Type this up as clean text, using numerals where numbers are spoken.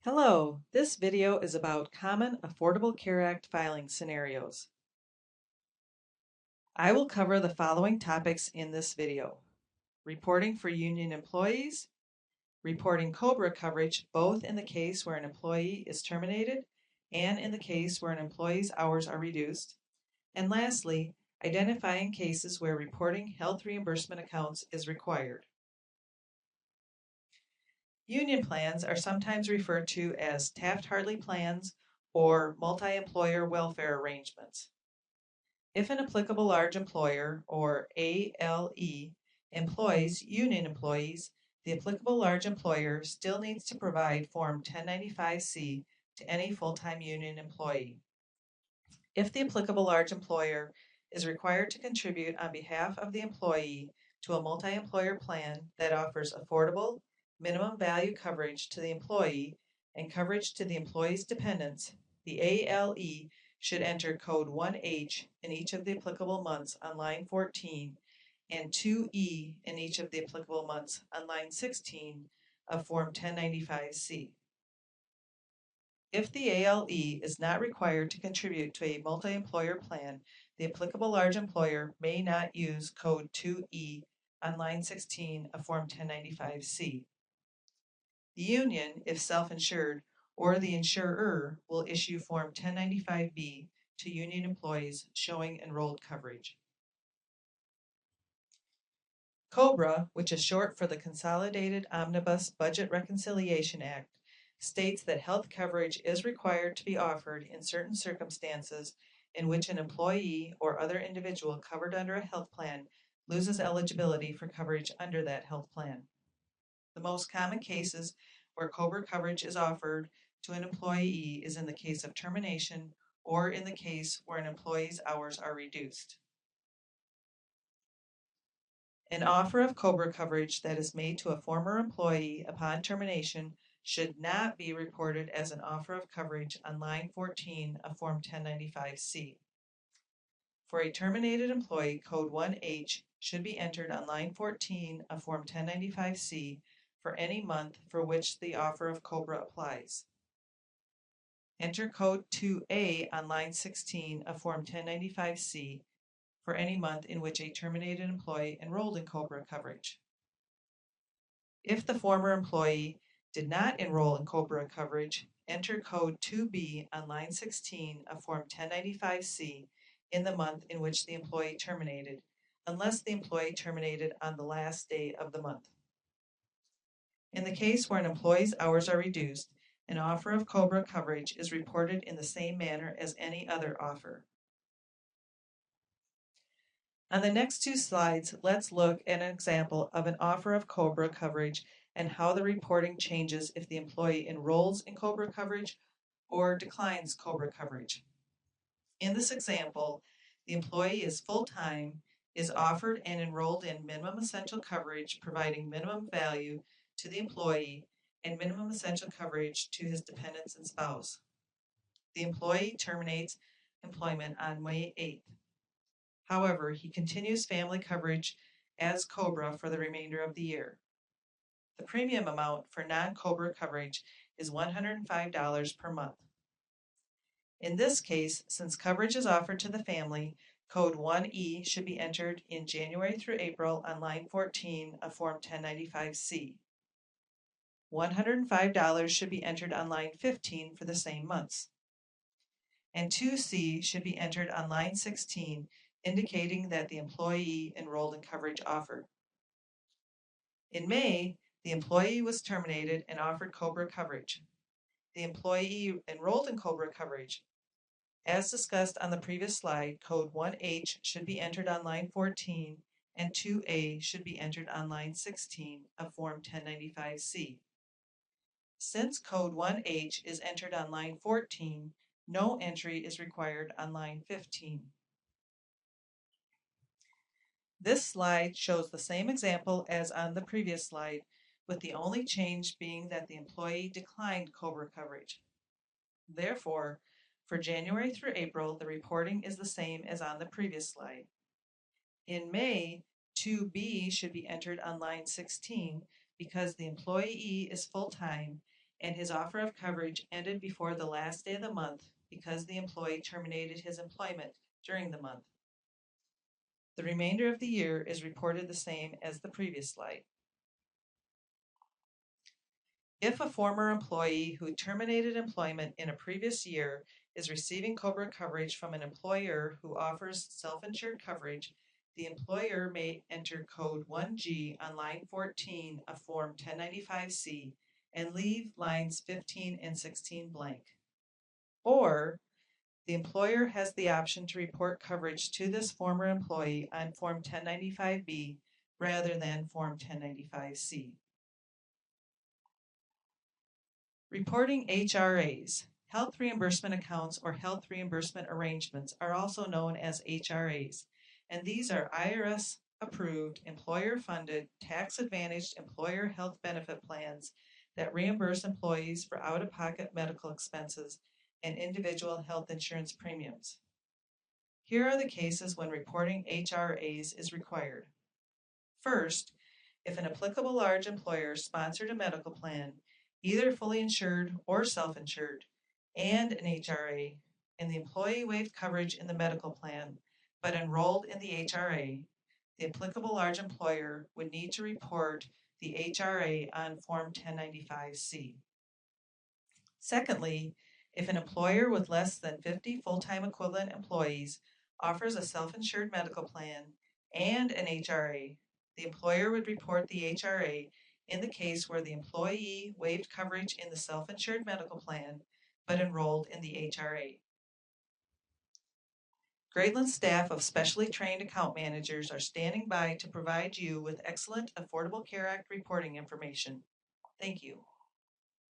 Hello, this video is about common Affordable Care Act filing scenarios. I will cover the following topics in this video: reporting for union employees, reporting Cobra coverage both in the case where an employee is terminated and in the case where an employee's hours are reduced, and lastly, identifying cases where reporting health reimbursement accounts is required. Union plans are sometimes referred to as Taft-Hartley plans or multi-employer welfare arrangements. If an applicable large employer, or ALE, employs union employees, the applicable large employer still needs to provide Form 1095-C to any full-time union employee. If the applicable large employer is required to contribute on behalf of the employee to a multi-employer plan that offers affordable, minimum value coverage to the employee and coverage to the employee's dependents, the ALE should enter code 1H in each of the applicable months on line 14 and 2E in each of the applicable months on line 16 of Form 1095-C. If the ALE is not required to contribute to a multi-employer plan, the applicable large employer may not use code 2E on line 16 of Form 1095-C. The union, if self-insured, or the insurer will issue Form 1095-B to union employees showing enrolled coverage. Cobra, which is short for the Consolidated Omnibus Budget Reconciliation Act, states that health coverage is required to be offered in certain circumstances in which an employee or other individual covered under a health plan loses eligibility for coverage under that health plan. The most common cases where Cobra coverage is offered to an employee is in the case of termination or in the case where an employee's hours are reduced. An offer of Cobra coverage that is made to a former employee upon termination should not be reported as an offer of coverage on line 14 of Form 1095-C. For a terminated employee, code 1H should be entered on line 14 of Form 1095-C for any month for which the offer of Cobra applies. Enter code 2A on line 16 of Form 1095-C for any month in which a terminated employee enrolled in Cobra coverage. If the former employee did not enroll in Cobra coverage, enter code 2B on line 16 of Form 1095-C in the month in which the employee terminated, unless the employee terminated on the last day of the month. In the case where an employee's hours are reduced, an offer of Cobra coverage is reported in the same manner as any other offer. On the next two slides, let's look at an example of an offer of Cobra coverage and how the reporting changes if the employee enrolls in Cobra coverage or declines Cobra coverage. In this example, the employee is full-time, is offered and enrolled in minimum essential coverage providing minimum value to the employee and minimum essential coverage to his dependents and spouse. The employee terminates employment on May 8th. However, he continues family coverage as Cobra for the remainder of the year. The premium amount for non-Cobra coverage is $105 per month. In this case, since coverage is offered to the family, code 1E should be entered in January through April on line 14 of Form 1095-C. $105 should be entered on line 15 for the same months. And 2C should be entered on line 16, indicating that the employee enrolled in coverage offered. In May, the employee was terminated and offered Cobra coverage. The employee enrolled in Cobra coverage. As discussed on the previous slide, code 1H should be entered on line 14 and 2A should be entered on line 16 of Form 1095-C. Since code 1H is entered on line 14, no entry is required on line 15. This slide shows the same example as on the previous slide, with the only change being that the employee declined Cobra coverage. Therefore, for January through April, the reporting is the same as on the previous slide. In May, 2B should be entered on line 16 because the employee is full-time and his offer of coverage ended before the last day of the month because the employee terminated his employment during the month. The remainder of the year is reported the same as the previous slide. If a former employee who terminated employment in a previous year is receiving Cobra coverage from an employer who offers self-insured coverage, the employer may enter code 1G on line 14 of Form 1095C and leave lines 15 and 16 blank. Or the employer has the option to report coverage to this former employee on Form 1095B rather than Form 1095C. Reporting HRAs. Health reimbursement accounts or health reimbursement arrangements are also known as HRAs, and these are IRS approved, employer funded, tax advantaged employer health benefit plans that reimburse employees for out of pocket medical expenses and individual health insurance premiums. Here are the cases when reporting HRAs is required. First, if an applicable large employer sponsored a medical plan, either fully insured or self-insured, and an HRA, and the employee waived coverage in the medical plan, but enrolled in the HRA, the applicable large employer would need to report the HRA on Form 1095C. Secondly, if an employer with less than 50 full-time equivalent employees offers a self-insured medical plan and an HRA, the employer would report the HRA in the case where the employee waived coverage in the self-insured medical plan but enrolled in the HRA. Graitland's staff of specially trained account managers are standing by to provide you with excellent Affordable Care Act reporting information. Thank you.